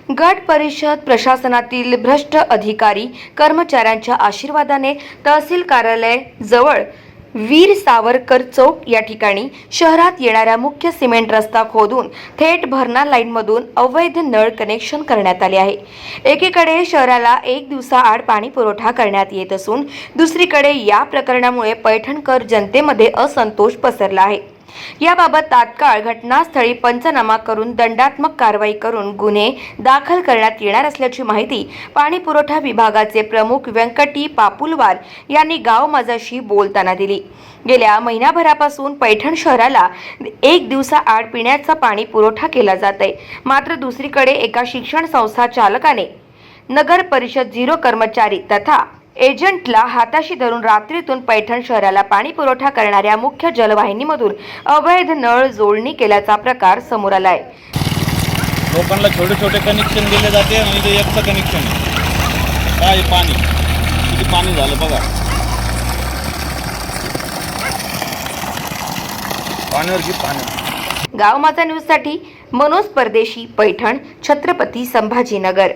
गट परिषद प्रशासनातील भ्रष्ट अधिकारी कर्मचाऱ्यांच्या आशीर्वादाने तहसील कार्यालय जवळ वीर सावरकर चौक या ठिकाणी शहरात येणाऱ्या मुख्य सिमेंट रस्ता खोदून थेट भरणा लाईनमधून अवैध नळ कनेक्शन करण्यात आले आहे। एकीकडे शहराला एक दिवसाआड पाणी पुरवठा करण्यात येत असून दुसरीकडे या प्रकरणामुळे पैठणकर जनतेमध्ये असंतोष पसरला आहे। याबाबत तात्काळ घटनास्थळी पंचनामा करून दंडात्मक कारवाई करून गुन्हे दाखल करण्यात येणार असल्याची माहिती पाणी पुरवठा विभागाचे प्रमुख व्यंकटी पापुलवार यांनी गाव माझाशी बोलताना दिली। गेल्या महिनाभरापासून पैठण शहराला एक दिवसाआड पिण्याचा पाणी पुरवठा केला जात आहे, मात्र दुसरीकडे एका शिक्षण संस्था चालकाने नगर परिषद 0 कर्मचारी तथा एजंटला हाताशी धरून रात्रीतून पैठण शहराला पाणी पुरवठा करणाऱ्या मुख्य जलवाहिनीमधून अवैध नळ जोडणी केल्याचा प्रकार समोर आलाय। लोकांना छोटे छोटे कनेक्शन दिले जाते आणि ते एकच कनेक्शन आहे। काय पाणी किती पाणी झालं बघा, पाण्यावर की पाणी। गाव माझा न्यूज साठी मनोज परदेशी, पैठण, छत्रपती संभाजीनगर।